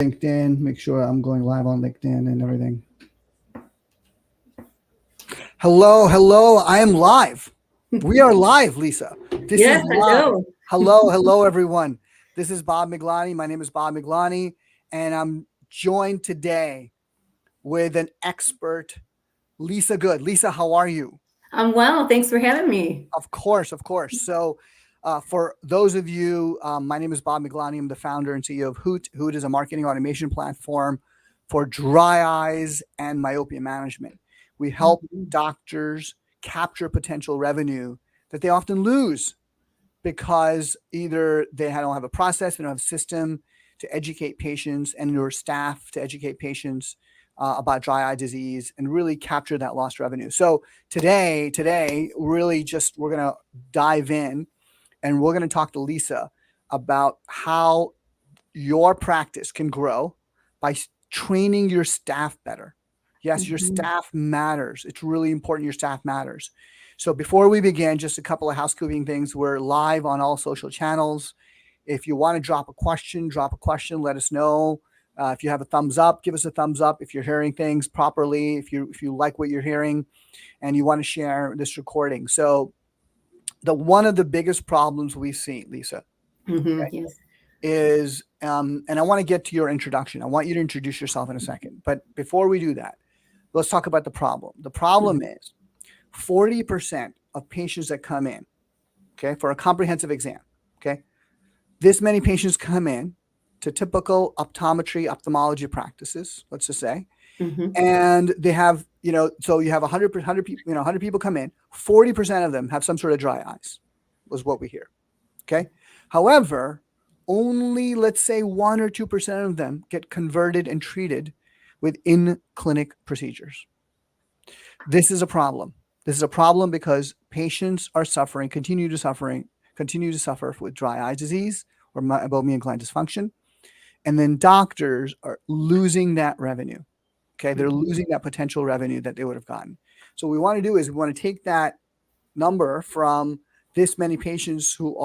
LinkedIn, make sure I'm going live on LinkedIn and everything. Hello, hello. I am live. We are live, Lisa. This Yes, is live. hello. Hello, everyone. This is Bob Miglani. My name is Bob Miglani, and I'm joined today with an expert, Lisa Good. Lisa, how are you? I'm well. Thanks for having me. Of course, of course. So, for those of you, my name is Bob Miglani. I'm the founder and CEO of Hoot. Hoot is a marketing automation platform for dry eyes and myopia management. We help Mhm. doctors capture potential revenue that they often lose because either they don't have a process, they don't have a system to educate patients and your staff to educate patients about dry eye disease and really capture that lost revenue. So today, really just we're gonna dive in and we're gonna talk to Lisa about how your practice can grow by training your staff better. Yes, your Mhm. staff matters. It's really important your staff matters. So before we begin, just a couple of housekeeping things. We're live on all social channels. If you want to drop a question, let us know. If you have a thumbs up, give us a thumbs up. If you're hearing things properly, if you like what you're hearing and you want to share this recording. So the one of the biggest problems we see, Lisa, okay, Yes. is, and I want to get to your introduction. I want you to introduce yourself in a second. But before we do that, let's talk about the problem. The problem Mhm. is 40% of patients that come in, okay, for a comprehensive exam, okay, this many patients come in to typical optometry, ophthalmology practices, let's just say, Mhm. and they have, so you have 100 people, 100 people come in, 40% of them have some sort of dry eyes, was what we hear. Okay. However, only let's say 1 or 2% of them get converted and treated with in-clinic procedures. This is a problem. This is a problem because patients are suffering, continue to suffer with dry eye disease or meibomian gland dysfunction. And then doctors are losing that revenue. Okay. They're Mhm. losing that potential revenue that they would have gotten. So what we want to do is we want to take that number from this many patients who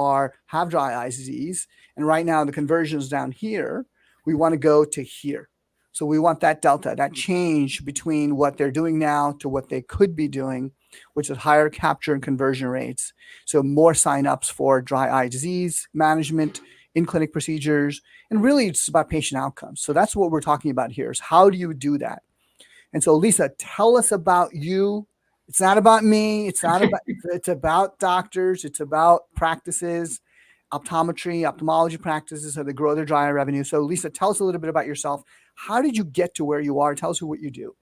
have dry eye disease, and right now the conversion is down here. We want to go to here. So we want that delta, that change between what they're doing now to what they could be doing, which is higher capture and conversion rates. So more signups for dry eye disease management, in-clinic procedures, and really it's about patient outcomes. So that's what we're talking about here, is how do you do that? And so, Lisa, tell us about you. It's not about me. It's about doctors. It's about practices, optometry, ophthalmology practices, so they grow their dry eye revenue. So, Lisa, tell us a little bit about yourself. How did you get to where you are? Tell us what you do.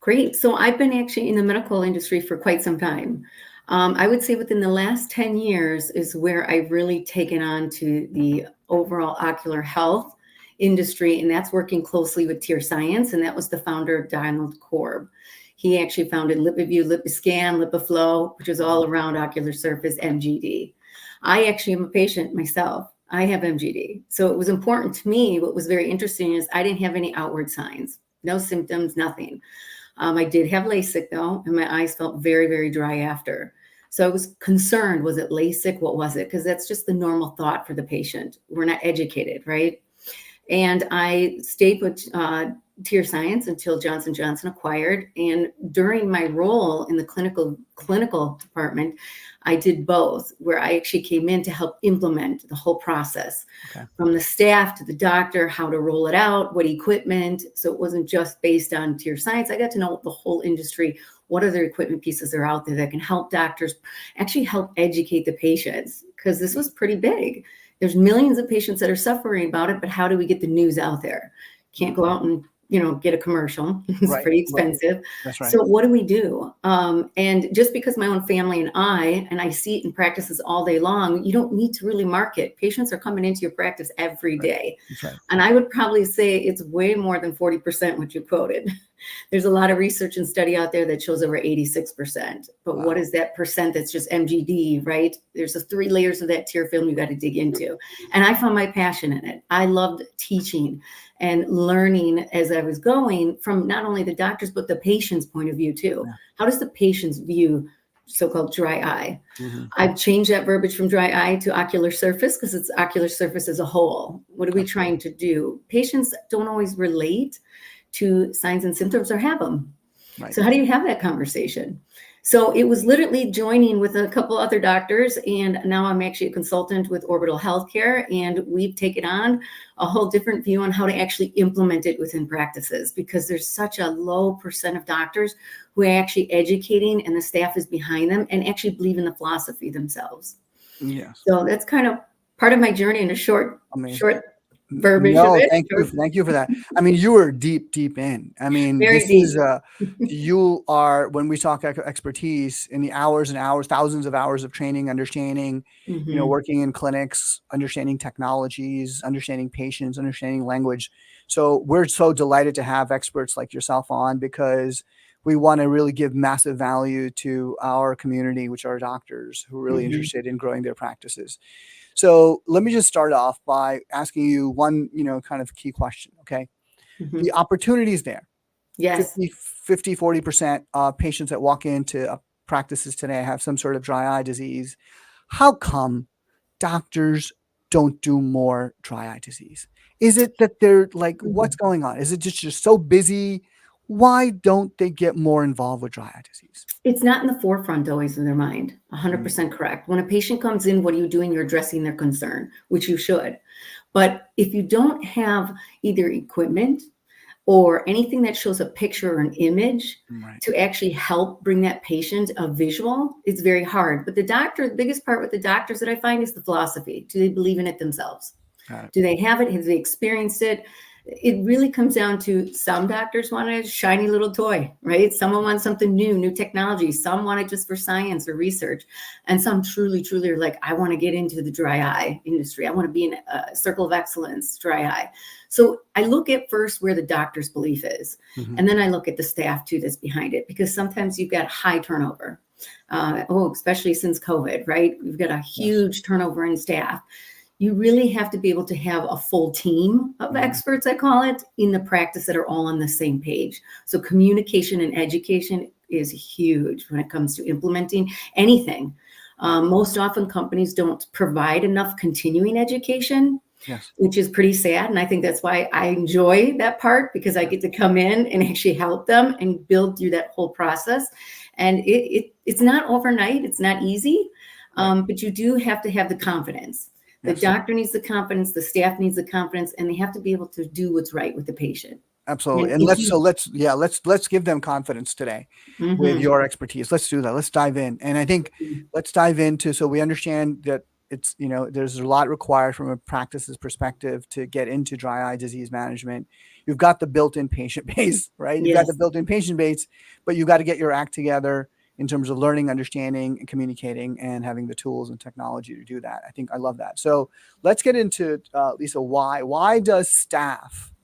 Great. So I've been actually in the medical industry for quite some time. I would say within the last 10 years is where I've really taken on to the overall ocular health industry, and that's working closely with Tier Science, and that was the founder of Donald Korb. He actually founded LipiView, LipiScan, LipiFlow, which is all around ocular surface MGD. I actually am a patient myself. I have MGD. So it was important to me. What was very interesting is I didn't have any outward signs, no symptoms, nothing. I did have LASIK though, and my eyes felt very, very dry after. So I was concerned, was it LASIK? What was it? Because that's just the normal thought for the patient. We're not educated, right? And I stayed with Tier Science until Johnson Johnson acquired. And during my role in the clinical department, I did both, where I actually came in to help implement the whole process, Okay. from the staff to the doctor, how to roll it out, what equipment. So it wasn't just based on Tier Science. I got to know the whole industry. What other equipment pieces are out there that can help doctors actually help educate the patients? Because this was pretty big. There's millions of patients that are suffering about it, but how do we get the news out there? Can't go out and get a commercial. It's Right. pretty Right. expensive. That's right. So what do we do? And just because my own family and I see it in practices all day long, you don't need to really market. Patients are coming into your practice every Right. day. That's right. And I would probably say it's way more than 40% what you quoted. There's a lot of research and study out there that shows over 86%. But what Wow. is that percent that's just MGD, right? There's the 3 layers of that tear film you got to dig into. And I found my passion in it. I loved teaching and learning as I was going from not only the doctors, but the patient's point of view too. Yeah. How does the patient's view so-called dry eye. Hmm. I've changed that verbiage from dry eye to ocular surface because it's ocular surface as a whole. What are we trying to do? Patients don't always relate to signs and symptoms or have them. Right. So how do you have that conversation? So it was literally joining with a couple other doctors, and now I'm actually a consultant with Orbital Healthcare, and we've taken on a whole different view on how to actually implement it within practices, because there's such a low percent of doctors who are actually educating and the staff is behind them and actually believe in the philosophy themselves. Yes. So that's kind of part of my journey in a short verbiage of No, it. thank you for that. I mean, you were deep in. I mean, Very this deep. is you are, when we talk expertise, in the hours and hours, thousands of hours of training, understanding, working in clinics, understanding technologies, understanding patients, understanding language. So we're so delighted to have experts like yourself on, because we want to really give massive value to our community, which are doctors who are really interested in growing their practices. So let me just start off by asking you one, kind of key question. Okay. The opportunity is there. Yes. 40% of patients that walk into practices today have some sort of dry eye disease. How come doctors don't do more dry eye disease? Is it that they're like, what's going on? Is it just so busy? Why don't they get more involved with dry eye disease? It's not in the forefront always in their mind. 100% correct. When a patient comes in, what are you doing? You're addressing their concern, which you should. But if you don't have either equipment or anything that shows a picture or an image to actually help bring that patient a visual, it's very hard. But the biggest part with the doctors that I find is the philosophy. Do they believe in it themselves? Do they have it? Have they experienced it? It really comes down to, some doctors want a shiny little toy, right? Someone wants something new technology. Some want it just for science or research. And some truly are like, I want to get into the dry eye industry. I want to be in a circle of excellence, dry eye. So I look at first where the doctor's belief is. And then I look at the staff too that's behind it, because sometimes you've got high turnover. Especially since COVID, right? We've got a huge turnover in staff. You really have to be able to have a full team of experts, I call it, in the practice that are all on the same page. So communication and education is huge when it comes to implementing anything. Most often companies don't provide enough continuing education, which is pretty sad. And I think that's why I enjoy that part, because I get to come in and actually help them and build through that whole process. And it's not overnight. It's not easy, but you do have to have the confidence. The doctor needs the confidence, the staff needs the confidence, and they have to be able to do what's right with the patient. Absolutely. And let's give them confidence today with your expertise. Let's do that. Let's dive in. And I think let's dive into, so we understand that it's, there's a lot required from a practice's perspective to get into dry eye disease management. You've got the built-in patient base, right? You've got the built-in patient base, but you got to get your act together in terms of learning, understanding, and communicating, and having the tools and technology to do that. I think I love that. So let's get into, Lisa, why does staff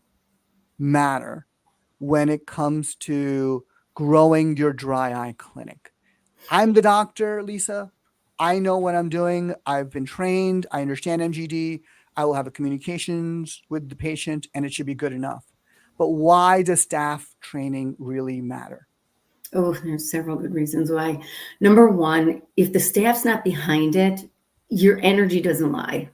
matter when it comes to growing your dry eye clinic? I'm the doctor, Lisa. I know what I'm doing. I've been trained. I understand MGD. I will have a communications with the patient, and it should be good enough. But why does staff training really matter? Oh, there's several good reasons why. Number one, if the staff's not behind it, your energy doesn't lie.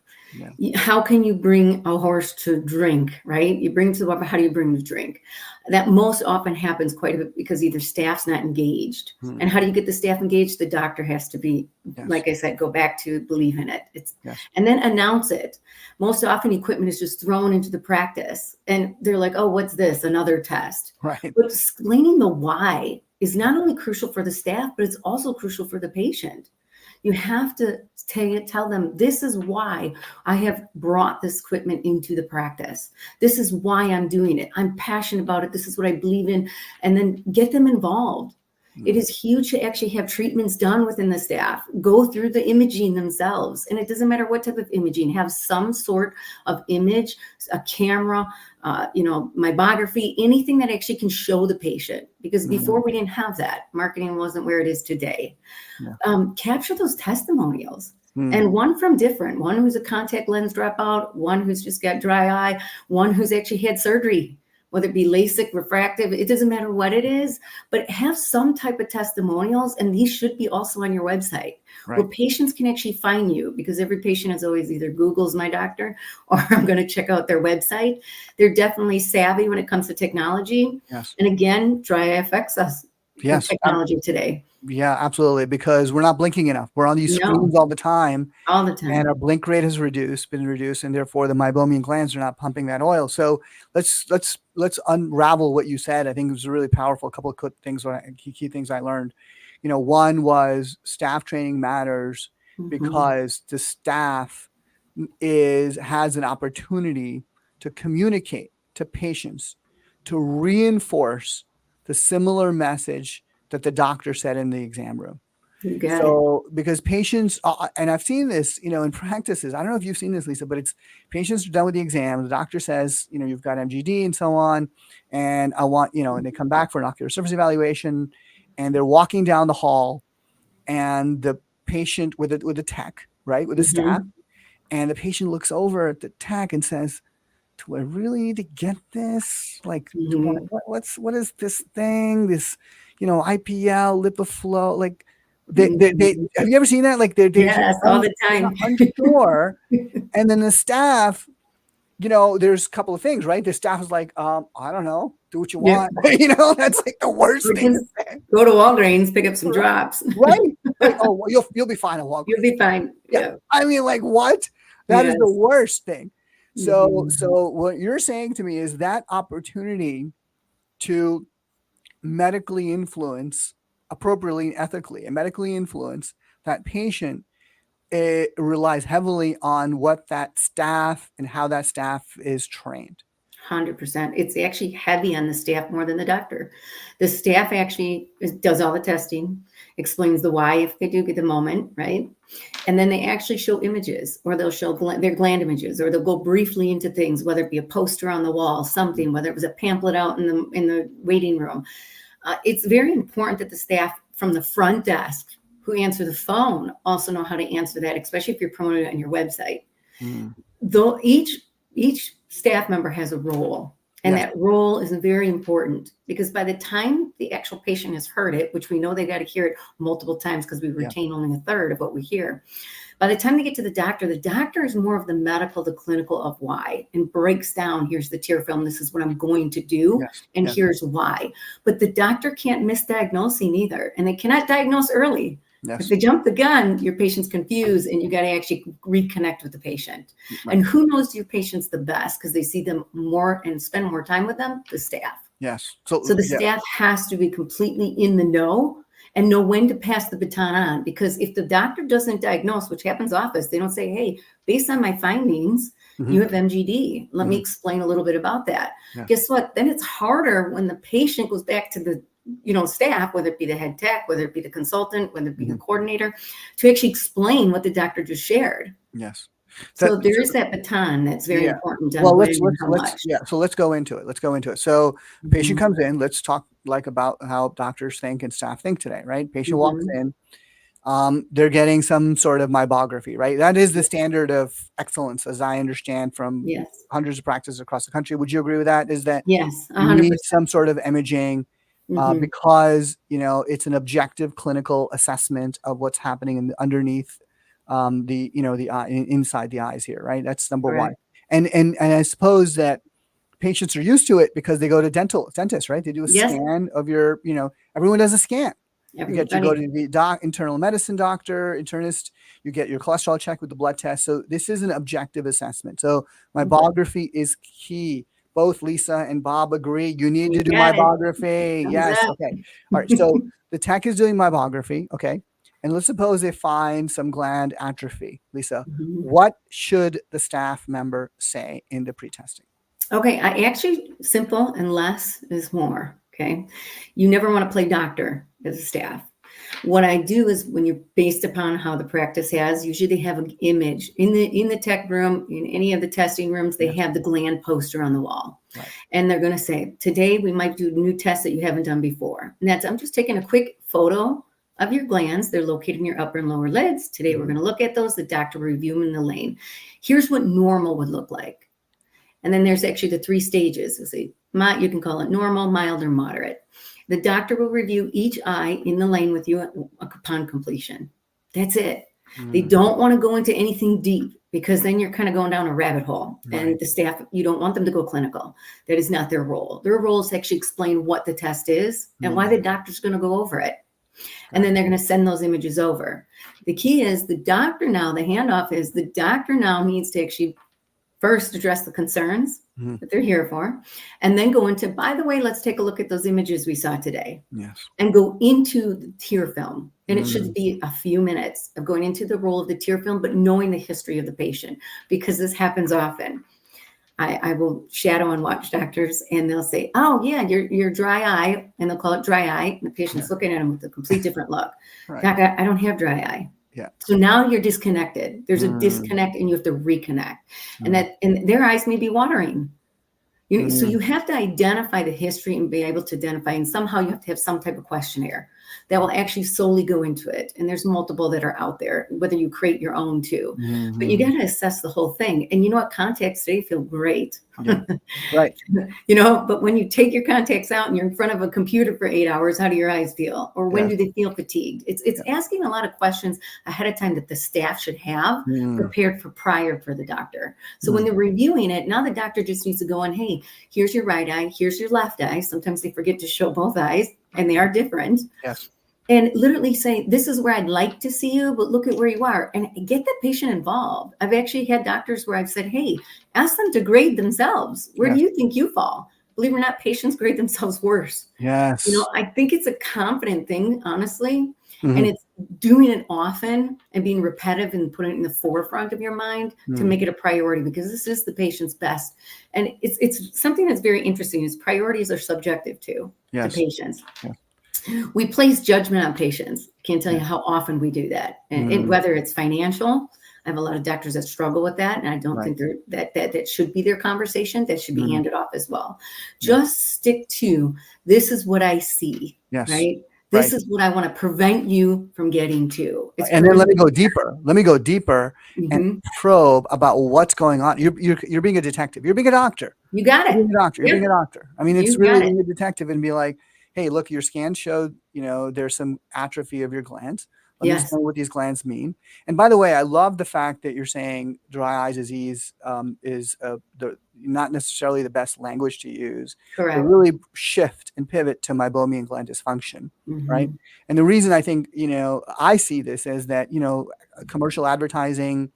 How can you bring a horse to drink, right? You bring to the water, how do you bring the drink? That most often happens quite a bit because either staff's not engaged. And how do you get the staff engaged? The doctor has to be, like I said, go back to believe in it. And then announce it. Most often equipment is just thrown into the practice and they're like, oh, what's this? Another test. But explaining the why is not only crucial for the staff, but it's also crucial for the patient. You have to tell them, this is why I have brought this equipment into the practice. This is why I'm doing it. I'm passionate about it. This is what I believe in. And then get them involved. It is huge to actually have treatments done within the staff, go through the imaging themselves. And it doesn't matter what type of imaging, have some sort of image, a camera, myography, anything that actually can show the patient. Because before we didn't have that. Marketing wasn't where it is today. Capture those testimonials. And one who's a contact lens dropout, one who's just got dry eye, one who's actually had surgery, whether it be LASIK, refractive, it doesn't matter what it is, but have some type of testimonials. And these should be also on your website where Right. patients can actually find you, because every patient is always either Google's my doctor or I'm going to check out their website. They're definitely savvy when it comes to technology. Yes. And again, dry eye affects us with Yes. technology today. Yeah, absolutely. Because we're not blinking enough. We're on these No, screens all the time, all the and our time. blink rate has been reduced, and therefore the meibomian glands are not pumping that oil. So let's unravel what you said. I think it was really powerful. A couple of key things I learned. One was staff training matters Mhm. because the staff has an opportunity to communicate to patients, to reinforce the similar message that the doctor said in the exam room. You got it. So, because patients, and I've seen this, in practices, I don't know if you've seen this, Lisa, but it's patients are done with the exam. The doctor says, you've got MGD and so on. And I want, and they come back for an ocular surface evaluation, and they're walking down the hall, and the patient with the tech, right, with the staff, Mhm. and the patient looks over at the tech and says, do I really need to get this? Like, Mhm. what is this thing? This, IPL, LipiFlow, like they Mhm. have you ever seen that? Like they're just Yes, all the they're not time. unsure. And then the staff, there's a couple of things, right? The staff is like, I don't know, do what you Yeah. want. That's like the worst Or thing to just say. go to Walgreens, pick up some Right. drops. Right? Like, oh, well, you'll be fine at You'll Walgreens. be fine. Yeah. Yeah. I mean, like, what? That is the Yes. worst thing. So, Mhm. so what you're saying to me is that opportunity to medically influence appropriately, ethically, and medically influence that patient, it relies heavily on what that staff and how that staff is trained. 100%. It's actually heavy on the staff more than the doctor. The staff actually does all the testing, explains the why if they do get the moment, right? And then they actually show images, or they'll show their gland images, or they'll go briefly into things, whether it be a poster on the wall, something, whether it was a pamphlet out in the waiting room. It's very important that the staff from the front desk who answer the phone also know how to answer that, especially if you're promoting it on your website. Mm. Though each staff member has a role, and Yes. that role is very important, because by the time the actual patient has heard it, which we know they got to hear it multiple times because we Yeah. retain only a third of what we hear, by the time they get to the doctor is more of the medical, the clinical of why, and breaks down, here's the tear film, this is what I'm going to do, Yes. and Yes. here's why. But the doctor can't misdiagnosing either, and they cannot diagnose early. If Yes. they jump the gun, your patient's confused, and you got to actually reconnect with the patient. Right. And who knows your patients the best because they see them more and spend more time with them? The staff. Yes. So the Yeah. staff has to be completely in the know and know when to pass the baton on. Because if the doctor doesn't diagnose, which happens often, they don't say, hey, based on my findings, Mhm. you have MGD. Let me Mhm. explain a little bit about that. Yes. Guess what? Then it's harder when the patient goes back to the staff, whether it be the head tech, whether it be the consultant, whether it be the Mhm. coordinator, to actually explain what the doctor just shared. Yes. So there is that baton that's very Yeah. important on Well, when let's and let's how let's much. yeah. So let's go into it. Let's go into it. So patient Mhm. comes in. Let's talk like about how doctors think and staff think today, right? Patient walks Mhm. in. They're getting some sort of mybography, right? That is the standard of excellence, as I understand from Yes. hundreds of practices across the country. Would you agree with that? Is that Yes, you need 100%. some sort of imaging Mhm. because it's an objective clinical assessment of what's happening underneath the eye, inside the eyes here, right? That's number one. Correct. And I suppose that patients are used to it because they go to dentists, right? They do a Yes, scan of your, everyone does a scan. You go everybody. to the internal medicine doctor, internist, you get your cholesterol checked with the blood test. So this is an objective assessment. So Mhm. mybography is key. Both Lisa and Bob agree. You need You to do got it. mybography. Thumbs Yes. up. Okay. All right. So the tech is doing mybography. Okay. And let's suppose they find some gland atrophy. Lisa, Mhm. what should the staff member say in the pre-testing? Okay, I actually simple and less is more, okay? You never wanna play doctor as a staff. What I do is when you're based upon how the practice has, usually they have an image in the tech room, in any of the testing rooms, they Yes. have the gland poster on the wall. Right. And they're going to say, today we might do new tests that you haven't done before. And that's, I'm just taking a quick photo of your glands. They're located in your upper and lower lids. Today we're Mhm. going to look at those. The doctor will review them in the lane. Here's what normal would look like. And then there's actually the 3 stages. You can call it normal, mild, or moderate. The doctor will review each eye in the lane with you upon completion. That's it. They don't want to go into anything deep, because then you're kind of going down a rabbit hole. Right. And the staff, you don't want them to go clinical. That is not their role. Their role is to actually explain what the test is and why the doctor's going to go over it. And then they're going to send those images over. The key is the doctor now, the handoff is the doctor now needs to actually first address the concerns that they're here for, and then go into, by the way, let's take a look at those images we saw today. Yes. And go into the tear film. And it should be a few minutes of going into the role of the tear film, but knowing the history of the patient, because this happens often. I will shadow and watch doctors, and they'll say, oh yeah, you're dry eye, and they'll call it dry eye. And the patient's looking at them with a complete different look. Right. Doc, I don't have dry eye. Yeah. So now you're disconnected. There's a disconnect, and you have to reconnect. And their eyes may be watering. So you have to identify the history and be able to identify, and somehow you have to have some type of questionnaire that will actually solely go into it. And there's multiple that are out there, whether you create your own too. But you got to assess the whole thing. And you know what? Contacts today feel great. Yeah. Right. But when you take your contacts out and you're in front of a computer for 8 hours, how do your eyes feel? Or when do they feel fatigued? It's asking a lot of questions ahead of time that the staff should have prepared for prior for the doctor. So when they're reviewing it, now the doctor just needs to go on, hey, here's your right eye, here's your left eye. Sometimes they forget to show both eyes, and they are different. Yes. And literally say, this is where I'd like to see you, but look at where you are, and get the patient involved. I've actually had doctors where I've said, hey, ask them to grade themselves. Where do you think you fall? Believe it or not, patients grade themselves worse. Yes. I think it's a confident thing, honestly. And it's doing it often and being repetitive and putting it in the forefront of your mind to make it a priority, because this is the patient's best. And it's something that's very interesting is priorities are subjective too to patients. Yeah. We place judgment on patients. Can't tell you how often we do that. And whether it's financial, I have a lot of doctors that struggle with that. And I don't think that should be their conversation. That should be handed off as well. Just stick to, this is what I see, right? This is what I want to prevent you from getting to. And then let me go deeper. And probe about what's going on. You're being a detective. You're being a doctor. You got it. You're being a doctor. You're being a doctor. I mean, it's really being a detective and be like, hey, look, your scan showed, there's some atrophy of your glands. Let me explain what these glands mean. And by the way, I love the fact that you're saying dry eye disease is not necessarily the best language to use. Correct. To really shift and pivot to meibomian gland dysfunction, right? And the reason I think, I see this is that, commercial advertising,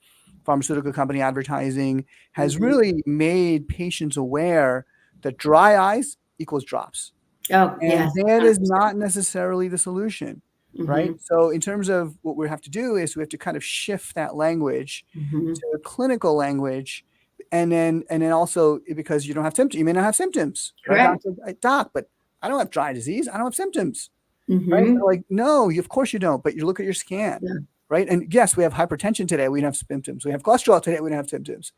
pharmaceutical company advertising has really made patients aware that dry eyes equals drops. Oh, and that is not necessarily the solution. Right. So in terms of what we have to do is we have to kind of shift that language to a clinical language. And then also, because you don't have symptoms, you may not have symptoms. Correct. Right? Doc, but I don't have dry disease. I don't have symptoms. Right. They're like, no, of course you don't. But you look at your scan. Right. And yes, we have hypertension today. We don't have symptoms. We have cholesterol today. We don't have symptoms.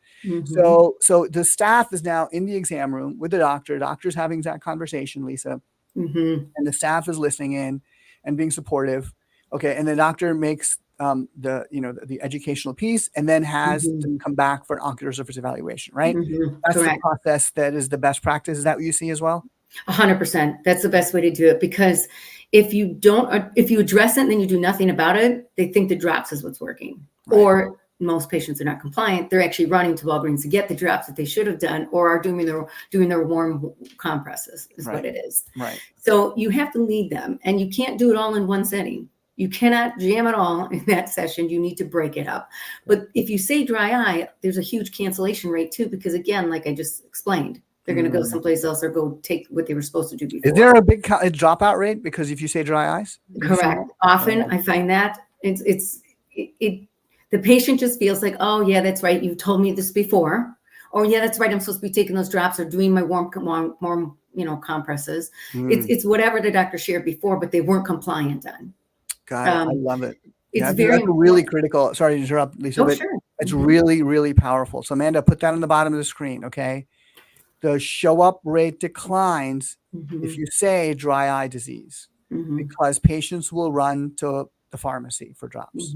So the staff is now in the exam room with the doctor. Doctor's having that conversation, Lisa. And the staff is listening in and being supportive. Okay. And the doctor makes the educational piece and then has them come back for an ocular surface evaluation, right? That's the process that is the best practice. Is that what you see as well? 100%. That's the best way to do it, because if you address it and then you do nothing about it, they think the drops is what's working. Or most patients are not compliant. They're actually running to Walgreens to get the drops that they should have done, or are doing their warm compresses is what it is. Right. So you have to lead them, and you can't do it all in one setting. You cannot jam it all in that session. You need to break it up. But if you say dry eye, there's a huge cancellation rate too, because again, like I just explained, they're going to go someplace else or go take what they were supposed to do before. Is there a big dropout rate because if you say dry eyes? Correct. Often I find that the patient just feels like, oh yeah, that's right. You told me this before. Or yeah, that's right. I'm supposed to be taking those drops or doing my warm compresses. It's whatever the doctor shared before, but they weren't compliant on. God, I love it. It's very really critical. Sorry to interrupt, Lisa, but sure. It's really, really powerful. So Amanda, put that on the bottom of the screen. Okay. The show up rate declines if you say dry eye disease, because patients will run to the pharmacy for drops.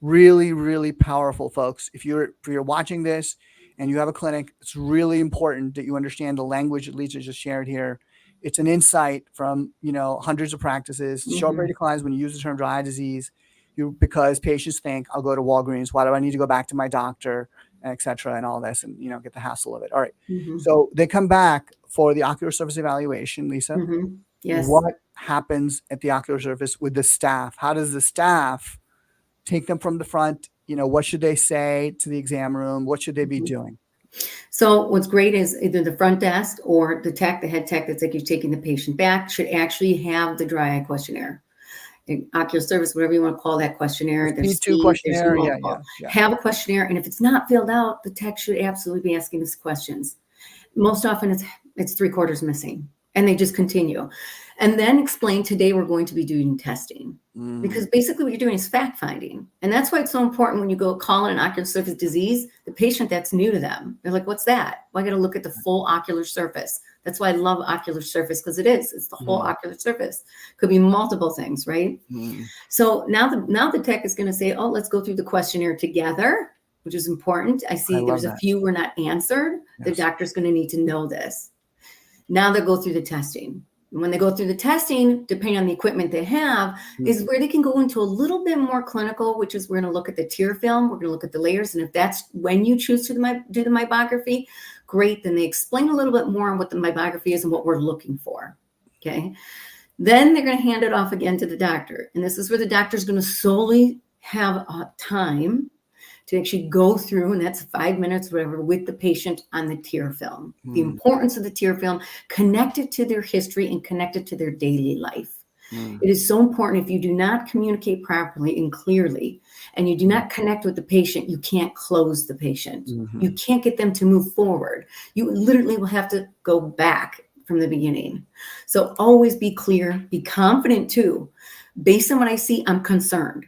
Really, really powerful, folks. If you're watching this and you have a clinic, it's really important that you understand the language that Lisa just shared here. It's an insight from, hundreds of practices. Sharp ray declines when you use the term dry eye disease, because patients think, I'll go to Walgreens. Why do I need to go back to my doctor, et cetera, and all this, and, get the hassle of it. All right. So they come back for the ocular surface evaluation, Lisa. Yes. What happens at the ocular surface with the staff? How does the staff take them from the front? What should they say to the exam room? What should they be doing? So what's great is either the front desk or the head tech that's like you're taking the patient back should actually have the dry eye questionnaire. Ocular surface, whatever you want to call that questionnaire. There's Speed questionnaire. Yeah. Have a questionnaire, and if it's not filled out, the tech should absolutely be asking us questions. Most often it's 3/4 missing, and they just continue. And then explain, today we're going to be doing testing. Because basically what you're doing is fact finding. And that's why it's so important when you go call in an ocular surface disease, the patient, that's new to them. They're like, what's that? Well, I got to look at the full ocular surface. That's why I love ocular surface, because it's the whole ocular surface. Could be multiple things, right? So now the tech is going to say, oh, let's go through the questionnaire together, which is important. I see there's a few were not answered. Yes. The doctor's going to need to know this. Now they'll go through the testing. And when they go through the testing, depending on the equipment they have, is where they can go into a little bit more clinical, which is we're going to look at the tear film. We're going to look at the layers. And if that's when you choose to do the meibography, great. Then they explain a little bit more on what the meibography is and what we're looking for. Okay. Then they're going to hand it off again to the doctor. And this is where the doctor is going to solely have time to actually go through, and that's 5 minutes, whatever, with the patient on the tear film. The importance of the tear film, connected to their history and connected to their daily life. It is so important. If you do not communicate properly and clearly, and you do not connect with the patient, you can't close the patient. You can't get them to move forward. You literally will have to go back from the beginning. So always be clear, be confident too. Based on what I see, I'm concerned.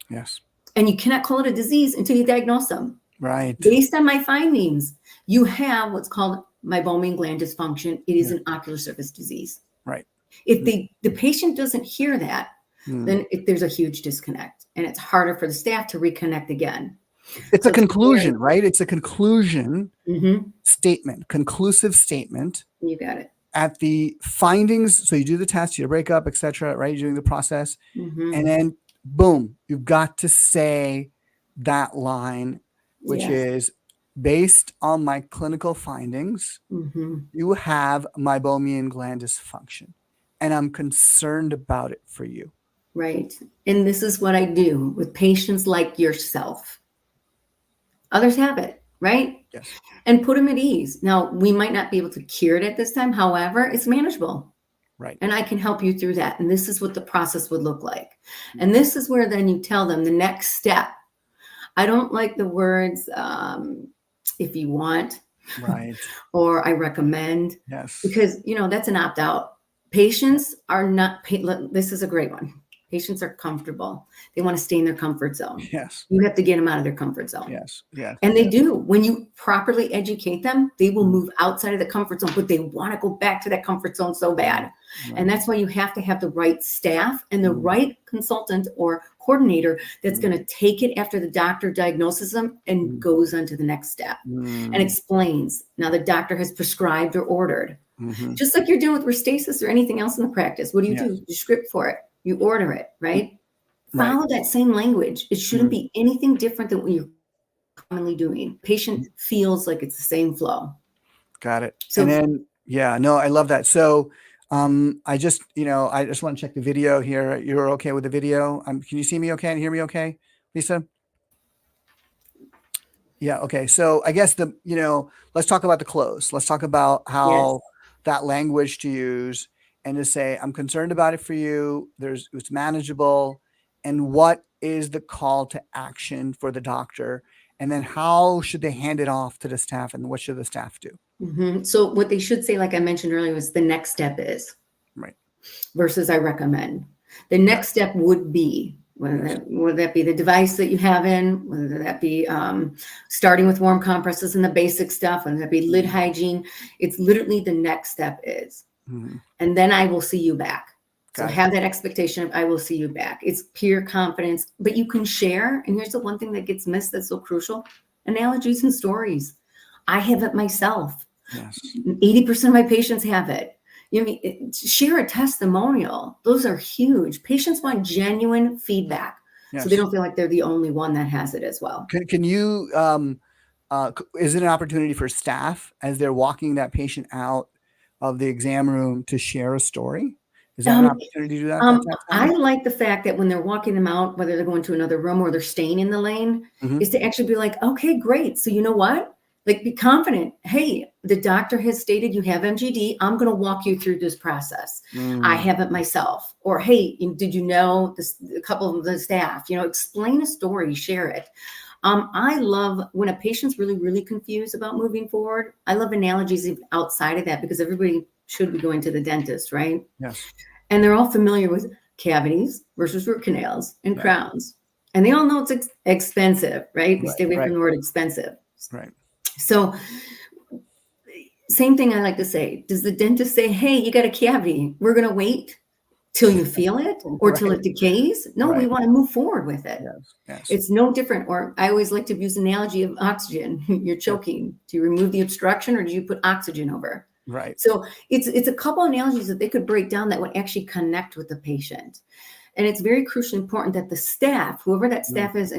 Yes. And you cannot call it a disease until you diagnose them. Right. Based on my findings, you have what's called meibomian gland dysfunction. It is an ocular surface disease. Right. If the patient doesn't hear that, then there's a huge disconnect, and it's harder for the staff to reconnect again. It's a conclusion, right? It's a conclusion statement, conclusive statement. You got it. At the findings, so you do the test, you break up, etc., right? You're doing the process, and then boom, you've got to say that line, which is based on my clinical findings, you have meibomian gland dysfunction, and I'm concerned about it for you. Right. And this is what I do with patients like yourself. Others have it, right? Yes. And put them at ease. Now, we might not be able to cure it at this time. However, it's manageable. Right. And I can help you through that. And this is what the process would look like. And this is where then you tell them the next step. I don't like the words, if you want, right, or I recommend. Yes. Because, that's an opt-out. Patients are not, this is a great one. Patients are comfortable. They want to stay in their comfort zone. Yes. You have to get them out of their comfort zone. Yes. Yes. And they do. When you properly educate them, they will move outside of the comfort zone, but they want to go back to that comfort zone so bad. Right. And that's why you have to have the right staff and the right consultant or coordinator that's going to take it after the doctor diagnoses them and goes on to the next step and explains. Now the doctor has prescribed or ordered. Just like you're doing with Restasis or anything else in the practice. What do? You script for it. You order it, right? Follow that same language. It shouldn't be anything different than what you're commonly doing. Patient feels like it's the same flow. Got it. So, and then, I love that. So I just want to check the video here. You're okay with the video? Can you see me okay and hear me okay, Lisa? Yeah. Okay. So I guess let's talk about the close. Let's talk about how that language to use and to say, I'm concerned about it for you. It's manageable. And what is the call to action for the doctor? And then how should they hand it off to the staff, and what should the staff do? So what they should say, like I mentioned earlier, was the next step is right versus I recommend. The next step would be, whether that be the device that you have in, whether that be starting with warm compresses and the basic stuff, whether that be lid hygiene. It's literally the next step is. And then I will see you back. So have that expectation of I will see you back. It's pure confidence, but you can share. And here's the one thing that gets missed that's so crucial: analogies and stories. I have it myself. Yes. 80% of my patients have it. You know, share a testimonial. Those are huge. Patients want genuine feedback, so they Yes. don't feel like they're the only one that has it as well. Can you, is it an opportunity for staff as they're walking that patient out of the exam room to share a story? Is that an opportunity to do that that I time? like the fact that when they're walking them out, whether they're going to another room or they're staying in the lane, Mhm. is to actually be like, okay, great. So you know what? Like, be confident. Hey, the doctor has stated you have MGD. I'm going to walk you through this process. I Mm. have it myself. Or, hey, did you know this? A couple of the staff, explain a story, share it. I love when a patient's really, really confused about moving forward. I love analogies outside of that because everybody should be going to the dentist, right? Yes. And they're all familiar with cavities versus root canals and Right. crowns. And they all know it's expensive, right? We Right. stay away Right. from the word expensive. Right. So, same thing I like to say. Does the dentist say, hey, you got a cavity? We're going to wait till you feel it or till Right. it decays? No, we Right. want to move forward with it. Yes. Yes. It's no different. Or I always like to use the analogy of oxygen. You're choking. Do you remove the obstruction or do you put oxygen over? Right. So it's a couple analogies that they could break down that would actually connect with the patient. And it's very crucially important that the staff, whoever that staff is,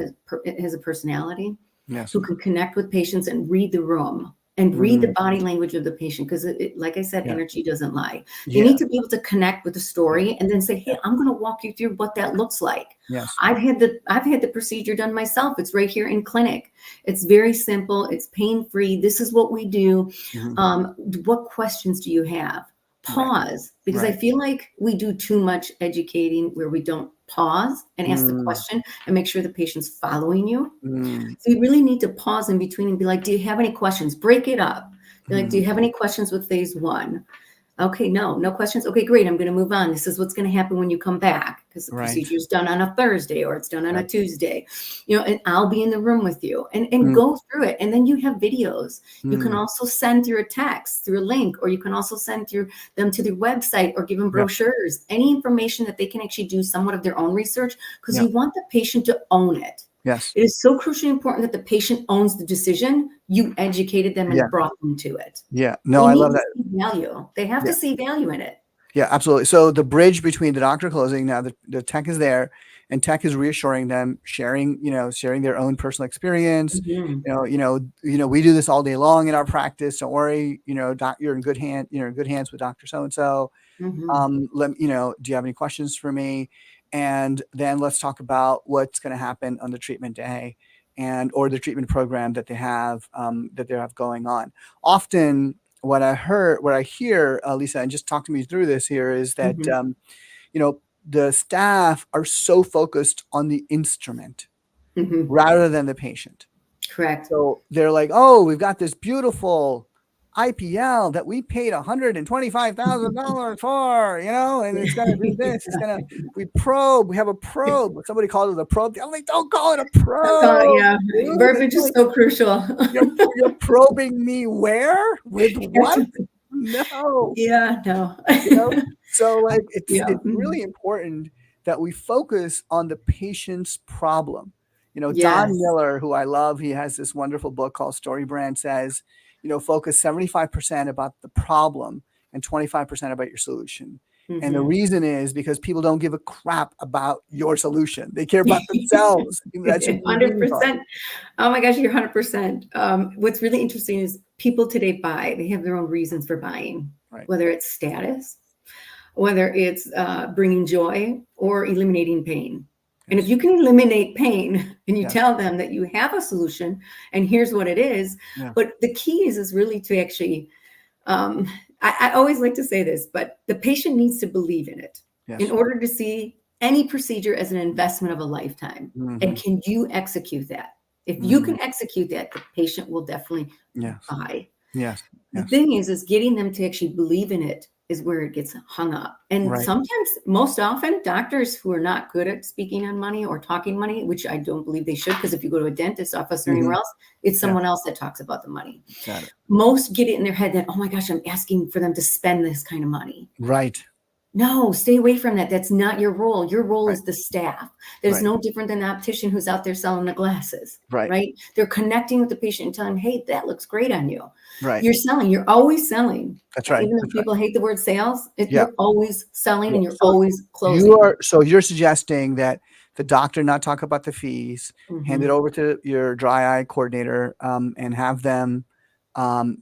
has a personality Yes. who can connect with patients and read the room and read the body language of the patient. Because like I said, Yeah. energy doesn't lie. They Yeah. need to be able to connect with the story and then say, hey, I'm going to walk you through what that looks like. Yes. I've had the procedure done myself. It's right here in clinic. It's very simple. It's pain-free. This is what we do. Mhm. What questions do you have? Pause, because I Right. feel like we do too much educating where we don't pause and ask the question and make sure the patient's following you. Mm. So you really need to pause in between and be like, do you have any questions? Break it up. Be like, do you Mhm. have any questions with phase one? Okay, no questions. Okay, great. I'm going to move on. This is what's going to happen when you come back because the Right. procedure is done on a Thursday or it's done on a Yep. Tuesday, and I'll be in the room with you and Mm. go through it. And then you have videos. You can Mm. also send through a text, through a link, or you can also send through them to their website or give them Yep. brochures, any information that they can actually do somewhat of their own research because Yep. you want the patient to own it. Yes. It is so crucially important that the patient owns the decision. You educated them and Yeah. brought them to it. Yeah. No, They I need love to that. see value. They have Yeah. to see value in it. Yeah, absolutely. So the bridge between the doctor closing, now the tech is there and tech is reassuring them, sharing their own personal experience. Mhm. We do this all day long in our practice. Don't worry, doc, you're in good hands with Dr. So-and-so. Mhm. Do you have any questions for me? And then let's talk about what's going to happen on the treatment day or the treatment program that they have going on. Often what I hear, Lisa, and just talk to me through this here is that, Mhm. the staff are so focused on the instrument Mhm. rather than the patient. Correct. So they're like, oh, we've got this beautiful IPL that we paid $125,000 for, and it's going to do this. We have a probe. Somebody called it a probe. I'm like, don't call it a probe. Yeah, Dude. verbiage is so crucial. You're probing me where? With what? No. Yeah, no. So like it's Yeah. really important that we focus on the patient's problem. Don Yes. Miller, who I love, he has this wonderful book called Story Brand, says, focus 75% about the problem and 25% about your solution. And the Mhm. reason is because people don't give a crap about your solution. They care about themselves. That should be the reason for it. 100%. Oh my gosh, you're 100%. What's really interesting is people today buy. They have their own reasons for buying, Right. whether it's status, whether it's bringing joy or eliminating pain. And if Yes. you can eliminate pain and you Yes. tell them that you have a solution and here's what it is, Yeah. but the key is really to actually, I always like to say this, but the patient needs to believe in it Yes. in order to see any procedure as an investment of a lifetime. Mhm. And can you execute that? If you Mhm. can execute that, the patient will definitely Yes. buy. Yes. The Yes. thing is getting them to actually believe in it is where it gets hung up. And Right. sometimes, most often, doctors who are not good at speaking on money or talking money, which I don't believe they should, because if you go to a dentist's office or anywhere Mhm. else, it's Yeah. someone else that talks about the money. Got it. Most get it in their head that, oh my gosh, I'm asking for them to spend this kind of money. Right. No, stay away from that. That's not your role. Your role Right. is the staff. That is Right. no different than the optician who's out there selling the glasses, Right. right? They're connecting with the patient and telling, hey, that looks great on you. Right. You're selling. You're always selling. That's right. Even though That's right. people hate the word sales, Yeah. you're always selling Yeah. and you're So always closing. you're suggesting that the doctor not talk about the fees, hand it Mhm. over to your dry eye coordinator, and have them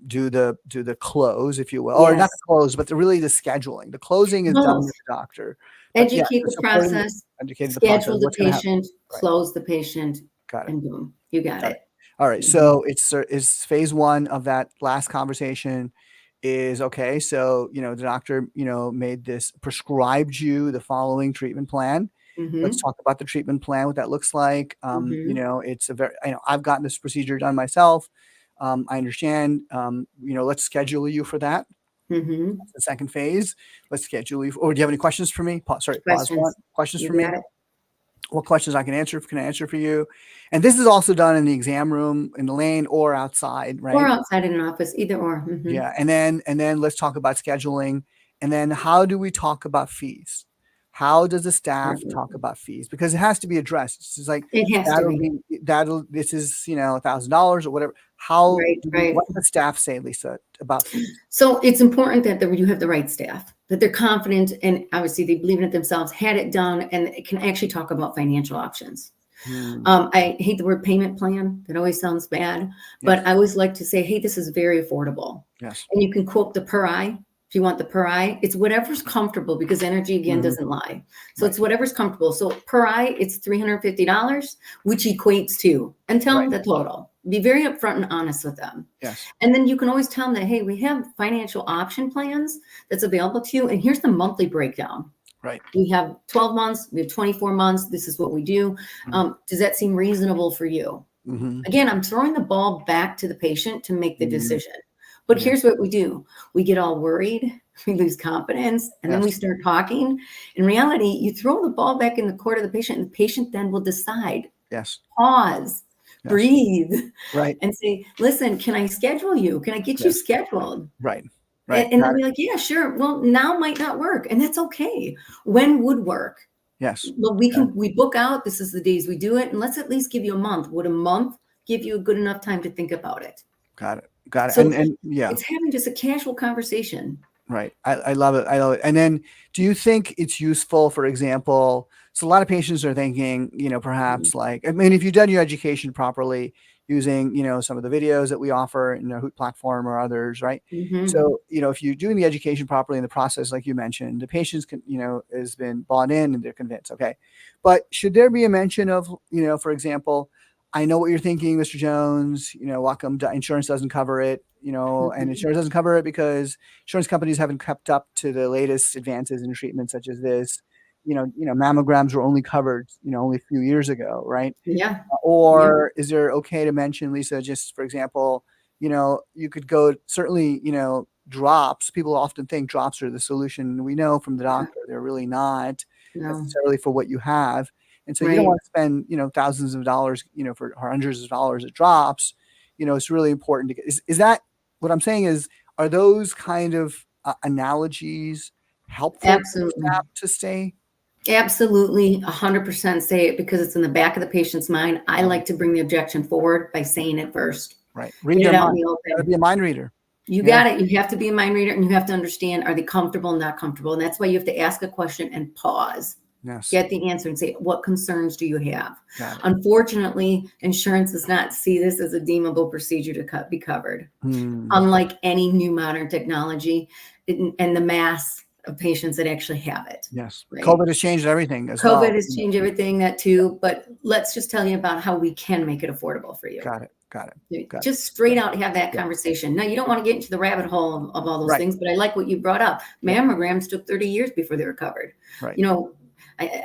do the close, if you will, or not the Yes. close, but really the scheduling. The closing is done with Both. the doctor, but yeah, Educate the the supporting, process, educating the process, schedule the what's going to happen. patient, Right. close the patient, Got it. and boom, you got Got it. it. All right. Mhm. So it's phase one of that last conversation is okay. So, the doctor, made this, prescribed you the following treatment plan. Let's Mhm. talk about the treatment plan, what that looks like. Mhm. It's a very, I've gotten this procedure done myself. I understand, let's schedule you for that. Mhm. That's the second phase. Let's schedule you. Or do you have any questions for me? Pause one. Questions. Questions You for me? got it. What questions I can answer for you. And this is also done in the exam room, in the lane, or outside, Or right? outside in an office, either or. Mhm. Yeah. And then let's talk about scheduling. And then how do we talk about fees? How does the staff talk about fees? Because it has to be addressed. It's just like It has to be. this is, $1,000 or whatever. How Right, do we, right. what does the staff say, Lisa, about fees? So it's important that you have the right staff, that they're confident and obviously they believe in it themselves, had it done, and it can actually talk about financial options. Hmm. I hate the word payment plan. That always sounds bad, but Yes. I always like to say, hey, this is very affordable. Yes. And you can quote the per eye. If you want the per eye, it's whatever's comfortable because energy again Hmm. doesn't lie. So Right. it's whatever's comfortable. So per eye, it's $350, which equates to, and tell them Right. the total. Be very upfront and honest with them. Yes. And then you can always tell them that, hey, we have financial option plans that's available to you. And here's the monthly breakdown. Right. We have 12 months, we have 24 months. This is what we do. Does that seem reasonable for you? Mm-hmm. Again, I'm throwing the ball back to the patient to make the Mm-hmm. decision. But Yeah. here's what we do. We get all worried, we lose confidence, and then we Yes. start talking. In reality, you throw the ball back in the court of the patient, and the patient then will decide. Yes. Pause, Yes. breathe, Right. and say, listen, can I schedule you? Can I get you Yes. scheduled? Right. Right. And they'll Got it. be like, yeah, sure. Well, now might not work. And that's okay. When would work? Yes. Well, we book out. This is the days we do it. And let's at least give you a month. Would a month give you a good enough time to think about it? Got it. Got it. So And yeah. it's having just a casual conversation. Right. I love it. I love it. And then do you think it's useful, for example, so a lot of patients are thinking, Mhm. perhaps like, I mean, if you've done your education properly using, some of the videos that we offer in the Hoot platform or others, right? Mhm. So, if you're doing the education properly in the process, like you mentioned, the patients can, has been bought in and they're convinced. Okay. But should there be a mention of, for example, I know what you're thinking, Mr. Jones, welcome to insurance doesn't cover it, and Mhm. insurance doesn't cover it because insurance companies haven't kept up to the latest advances in treatment such as this. Mammograms were only covered, only a few years ago, right? Yeah. Yeah. Or is there okay to mention, Lisa, just for example, you could go certainly, drops. People often think drops are the solution. We know from the Yeah. doctor they're really not No. necessarily for what you have. And so you don't Right. want to spend, thousands of dollars, for or hundreds of dollars at drops. It's really important to get. Is that what I'm saying? Is are those kind of analogies helpful for the Absolutely. staff to stay? Absolutely. 100% say it because it's in the back of the patient's mind. I Um, like to bring the objection forward by saying it first. right. Read Get their it out in mind. the Got to open. be a mind reader. You Yeah. got it. You have to be a mind reader and you have to understand, are they comfortable, not comfortable? And that's why you have to ask a question and pause, Yes. get the answer and say, what concerns do you have? Got it. Unfortunately, insurance does not see this as a deemable procedure to be covered. Hmm. Unlike any new modern technology and the mass of patients that actually have it, Yes. right? COVID has changed everything as COVID well. has changed everything, that too, but let's just tell you about how we can make it affordable for you. Got it. Got it. Got it. Just straight Yeah. out have that Yeah. conversation. Now, you don't want to get into the rabbit hole of all those Right. things, but I like what you brought up. Yeah. Mammograms took 30 years before they were covered. Right. You know,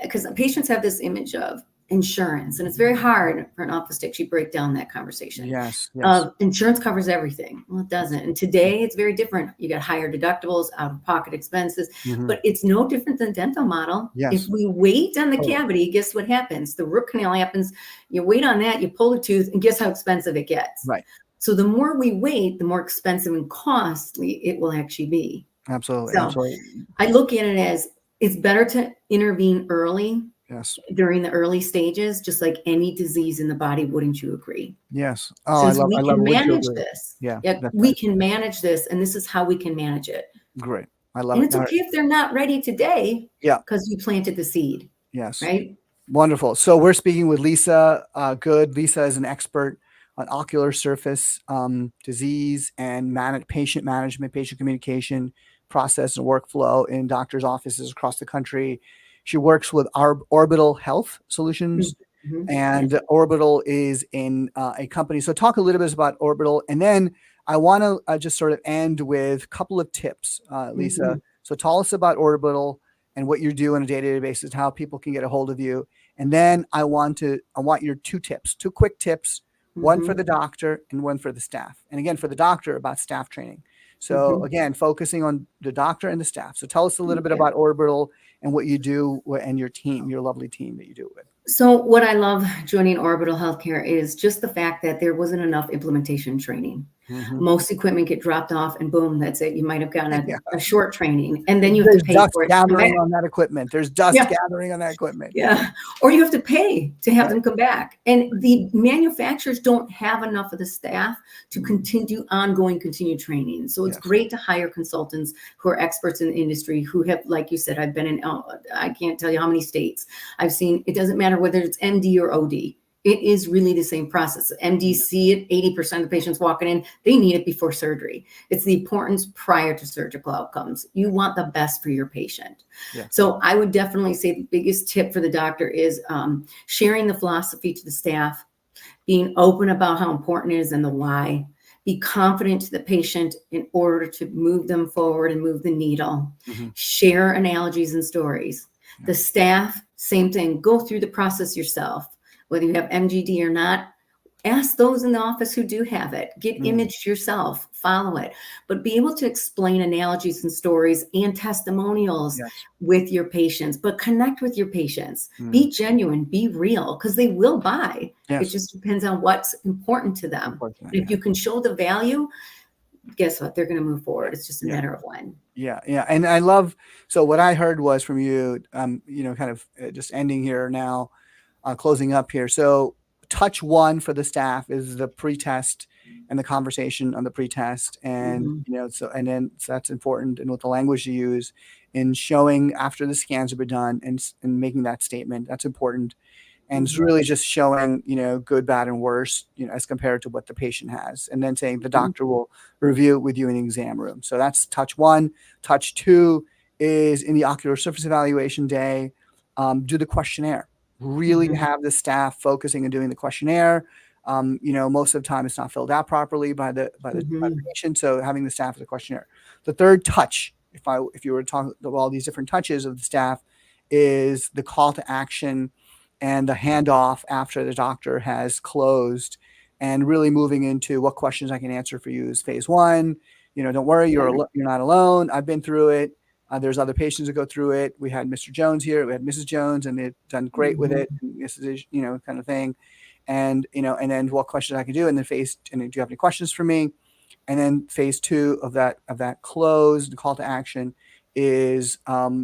because patients have this image of insurance, and it's very hard for an office to actually break down that conversation. Yes. Yes. Insurance covers everything. Well, it doesn't. And today it's very different. You got higher deductibles, out of pocket expenses, Hmm. but it's no different than dental model. If Yes. we wait on the Totally. cavity, guess what happens? The root canal happens. You wait on that, you pull the tooth, and guess how expensive it gets? Right. So the more we wait, the more expensive and costly it will actually be. Absolutely. So Absolutely. I look at it as It's better to intervene early Yes. during the early stages, just like any disease in the body. Wouldn't you agree? Yes. Oh, Since I we love can it. Would you manage agree? this, Yeah, yeah, that's we right. can manage this, and this is how we can manage it. Great. I love And it. it's All right. okay if they're not ready today Yeah. because you planted the seed, Yes. right? Wonderful. So we're speaking with Lisa Good. Lisa is an expert on ocular surface disease and patient management, patient communication process and workflow in doctors' offices across the country. She works with Orbital Health Solutions, Yes. and Orbital is in a company. So talk a little bit about Orbital, and then I want to just sort of end with a couple of tips, Lisa. Mhm. So tell us about Orbital and what you do on a day-to-day basis, how people can get a hold of you. And then I want your two quick tips, one for Mhm. the doctor and one for the staff. And again, for the doctor about staff training. So Mhm. again, focusing on the doctor and the staff. So tell us a little bit Yeah. about Orbital and what you do and your team, your lovely team that you do it with. So what I love joining Orbital Healthcare is just the fact that there wasn't enough implementation training. Mhm. Most equipment get dropped off and boom, that's it. You might have gotten Yeah. a short training and then you have to There's pay dust for it to come back. gathering on that equipment. There's dust Yeah. gathering on that equipment. Yeah. Or you have to pay to have Right. them come back. And the manufacturers don't have enough of the staff to continue ongoing continued training. So it's Yes. great to hire consultants who are experts in the industry who have, like you said, I've been in, I can't tell you how many states I've seen. It doesn't matter whether it's MD or OD. It is really the same process. MDs see it, 80% of the patients walking in, they need it before surgery. It's the importance prior to surgical outcomes. You want the best for your patient. Yeah. So I would definitely say the biggest tip for the doctor is sharing the philosophy to the staff, being open about how important it is and the why. Be confident to the patient in order to move them forward and move the needle. Mhm. Share analogies and stories. Yeah. The staff, same thing. Go through the process yourself. Whether you have MGD or not, ask those in the office who do have it. Get imaged yourself, follow it, but be able to explain analogies and stories and testimonials Yes. with your patients, but connect with your patients. Mm. Be genuine, be real, because they will buy. It Yes. just depends on what's important to them. Unfortunately, And if you can show the value, guess what? They're going to move forward. It's just a yeah. matter of when. Yeah, yeah, and I love. So what I heard was from you, kind of just ending here now, closing up here. So touch one for the staff is the pre-test and the conversation on the pre-test, and Mhm. so that's important, and with the language you use in showing after the scans have been done and making that statement, that's important. And it's Mhm. really just showing, good, bad, and worse, as compared to what the patient has, and then saying the Mhm. doctor will review it with you in the exam room. So that's touch one. Touch two is in the ocular surface evaluation day, do the questionnaire. Really Mhm. have the staff focusing and doing the questionnaire. Most of the time it's not filled out properly by the Mhm. patient, so having the staff with the questionnaire. The third touch, if you were to talk about all these different touches of the staff, is the call to action and the handoff after the doctor has closed, and really moving into what questions I can answer for you is phase one. Don't worry, Yeah. you're not alone. I've been through it. There's other patients that go through it. We had Mr. Jones here. We had Mrs. Jones, and they've done great with Mhm. it. And this is, kind of thing. And then what questions I can do. And then and then do you have any questions for me? And then phase two of that close, the call to action is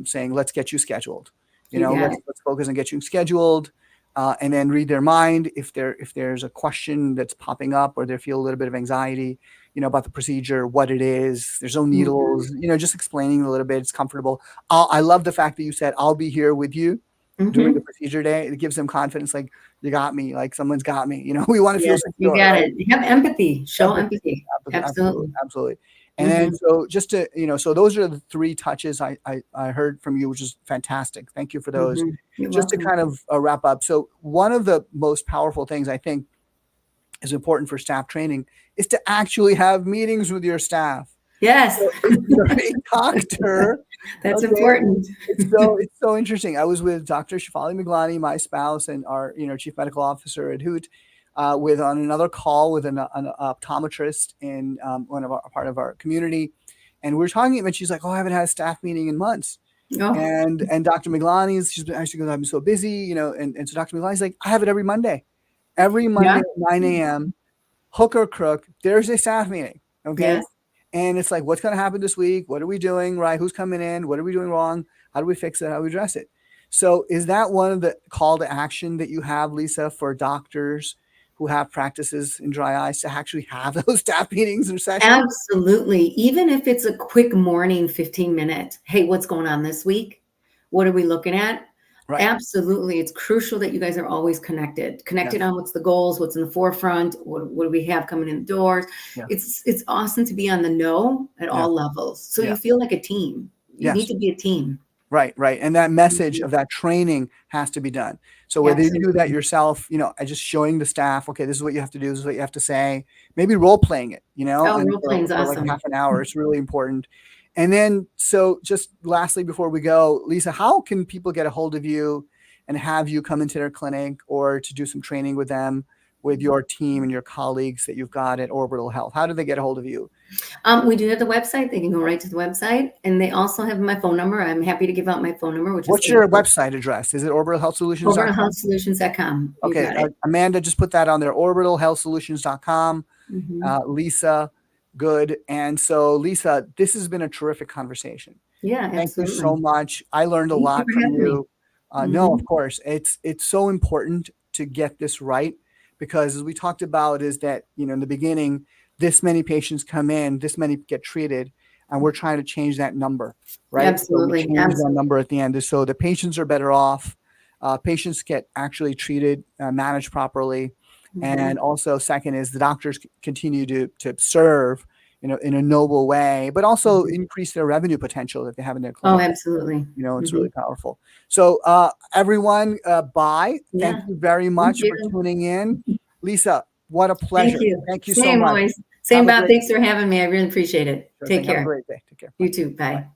saying, let's get you scheduled. You got it. Let's focus on getting you scheduled, and then read their mind if there's a question that's popping up or they feel a little bit of anxiety, about the procedure, what it is. There's no Mhm. needles, just explaining a little bit. It's comfortable. I love the fact that you said I'll be here with you during the Mhm. procedure day. It gives them confidence, like you got me, like someone's got me. We want to feel Yes, you secure, got right? it. Have empathy. Show Empathy. empathy. Absolutely, Absolutely. absolutely. And then Mhm. so just to, so those are the three touches I heard from you, which is fantastic. Thank you for those. Mhm. You're Just to welcome. kind of wrap up. So one of the most powerful things I think is important for staff training is to actually have meetings with your staff. Yes. So if you're a doctor, That's okay, important. it's so interesting. I was with Dr. Shafali Miglani, my spouse, and our chief medical officer at Hoot, on another call with an optometrist in one of our part of our community, and we are talking. And she's like, "Oh, I haven't had a staff meeting in months." Oh, And Dr. Miglani's, she goes, "I'm so busy," and so Dr. Miglani's like, "I have it every Monday yeah. at 9 a.m. Hook or crook. There's a staff meeting, okay." Yes. And it's like, what's going to happen this week? What are we doing? Right? Who's coming in? What are we doing wrong? How do we fix it? How do we address it? So is that one of the call to action that you have, Lisa, for doctors who have practices in dry eyes to actually have those staff meetings and sessions? Absolutely. Even if it's a quick morning 15-minute, hey, what's going on this week? What are we looking at? Right. Absolutely. It's crucial that you guys are always connected Yes. on what's the goals, what's in the forefront, what do we have coming in the doors. Yeah. It's awesome to be on the know at Yeah. all levels. So Yeah. you feel like a team. You need Yes. to be a team. Right, right. And that message Mhm. of that training has to be done. So whether you do that Absolutely. yourself, and just showing the staff, okay, this is what you have to do, this is what you have to say, maybe role playing it, Oh, and role playing is for like awesome. half an hour, it's really important. And then, so just lastly, before we go, Lisa, how can people get a hold of you and have you come into their clinic or to do some training with them, with your team and your colleagues that you've got at Orbital Health? How do they get a hold of you? We do have the website. They can go right to the website, and they also have my phone number. I'm happy to give out my phone number, which is What's your website address? Is it orbitalhealthsolutions.com? orbitalhealthsolutions.com. You Okay, got it. Amanda, just put that on there, orbitalhealthsolutions.com. Mhm. Lisa, good. And so, Lisa, this has been a terrific conversation. Yeah, Thank you so absolutely. much. I learned a Thank you lot for from having me. you. No, of Mhm. course, it's so important to get this right because as we talked about, is that in the beginning, this many patients come in, this many get treated, and we're trying to change that number, right? So we Absolutely, change that absolutely. number at the end, so the patients are better off. Patients get actually treated, managed properly, and Mhm. also second is the doctors continue to serve in a noble way, but also Mhm. increase their revenue potential that they have in their Oh, clinic. absolutely. It's really Mhm. powerful. So, everyone, bye. Thank Yeah. you very Thank much for you. tuning in. Lisa, what a Thank pleasure. you. Thank you so Same, much. always. Have Same, a Bob. great Thanks for having me. I really appreciate it. sure Take thing. Have a care. great day. Take care. Bye. You too. Bye. Bye.